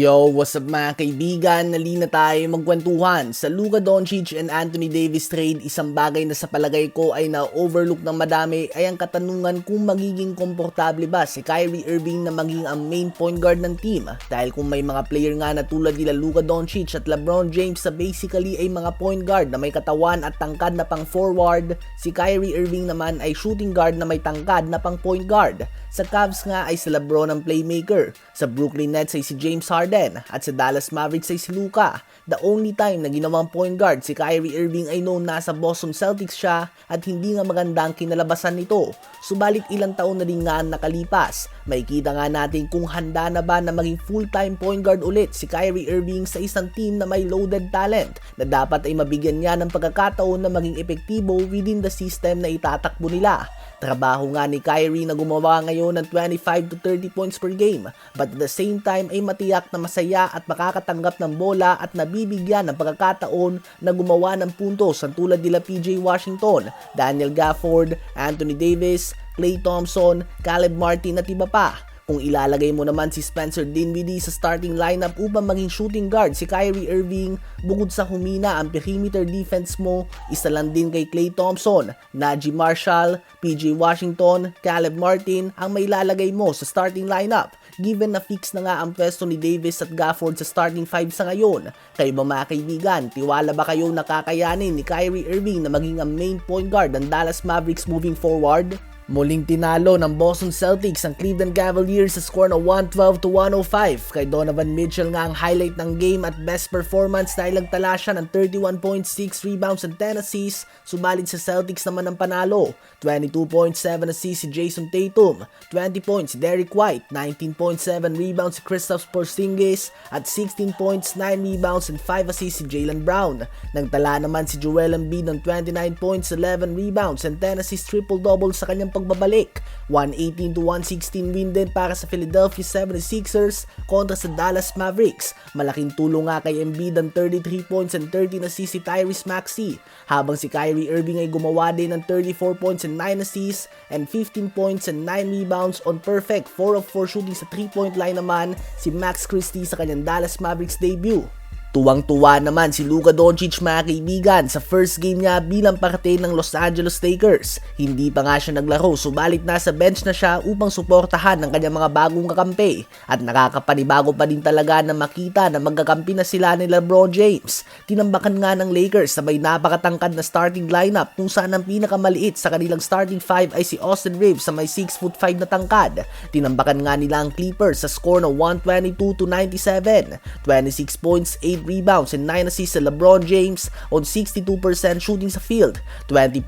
Yo, what's up mga kaibigan? Nalina tayo magkwentuhan. Sa Luka Doncic and Anthony Davis trade, isang bagay na sa palagay ko ay na-overlook ng madami ay ang katanungan kung magiging komportable ba si Kyrie Irving na maging ang main point guard ng team. Dahil kung may mga player nga na tulad nila Luka Doncic at LeBron James na basically ay mga point guard na may katawan at tangkad na pang forward, si Kyrie Irving naman ay shooting guard na may tangkad na pang point guard. Sa Cavs nga ay si LeBron ang playmaker, sa Brooklyn Nets ay si James Harden, at sa Dallas Mavericks ay si Luka. The only time na ginawang point guard si Kyrie Irving ay noon nasa Boston Celtics siya at hindi nga maganda ang kinalabasan nito. Subalit ilang taon na rin nga ang nakalipas, makikita nga natin kung handa na ba na maging full-time point guard ulit si Kyrie Irving sa isang team na may loaded talent na dapat ay mabigyan niya ng pagkakataon na maging epektibo within the system na itatakbo nila. Trabaho nga ni Kyrie na gumawa ngayon ng 25 to 30 points per game, but at the same time ay matiyak na masaya at makakatanggap ng bola at nabibigyan ng pagkakataon na gumawa ng puntos ang tulad nila PJ Washington, Daniel Gafford, Anthony Davis, Klay Thompson, Caleb Martin at iba pa. Kung ilalagay mo naman si Spencer Dinwiddie sa starting lineup upang maging shooting guard si Kyrie Irving, bukod sa humina ang perimeter defense mo, isa lang din kay Klay Thompson, Najee Marshall, PJ Washington, Caleb Martin ang may lalagay mo sa starting lineup. Given na fix na nga ang pwesto ni Davis at Gafford sa starting 5 sa ngayon, kayo ba mga kaibigan, tiwala ba kayo nakakayanin ni Kyrie Irving na maging ang main point guard ng Dallas Mavericks moving forward? Muling tinalo ng Boston Celtics ang Cleveland Cavaliers sa score na 112 to 105. Kay Donovan Mitchell nga ang highlight ng game at best performance dahil nagtala siya ng 31.6 rebounds and 10 assists. Subalit sa Celtics naman ang panalo. 22.7 assists si Jason Tatum, 20 points si Derrick White, 19.7 rebounds si Kristaps Porzingis at 16 points, 9 rebounds and 5 assists si Jaylen Brown. Nagtala naman si Joel Embiid ng 29 points, 11 rebounds and 10 assists, triple-double sa kanyang pagbabalik. 118 to 116 win din para sa Philadelphia 76ers kontra sa Dallas Mavericks. Malaking tulong nga kay Embiid ang 33 points and 13 assists si Tyrese Maxey, habang si Kyrie Irving ay gumawa din ng 34 points and 9 assists and 15 points and 9 rebounds on perfect 4 of 4 shooting sa 3-point line naman si Max Christie sa kanyang Dallas Mavericks debut. Tuwang-tuwa naman si Luka Doncic mga kaibigan sa first game niya bilang parte ng Los Angeles Lakers. Hindi pa nga siya naglaro, subalit nasa bench na siya upang suportahan ng kanyang mga bagong kakampi. At nakakapanibago pa din talaga na makita na magkakampi na sila ni LeBron James. Tinambakan nga ng Lakers sa may napakatangkad na starting lineup kung saan ang pinakamaliit sa kanilang starting 5 ay si Austin Reeves sa may 6'5" na tangkad. Tinambakan nga nila ang Clippers sa score na 122 to 97. 26 points, 8 rebounds and 9 assists sa LeBron James on 62% shooting sa field. 20.6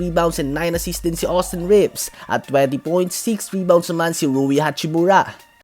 rebounds and 9 assists din si Austin Reeves at 20.6 rebounds naman si Rui Hachimura.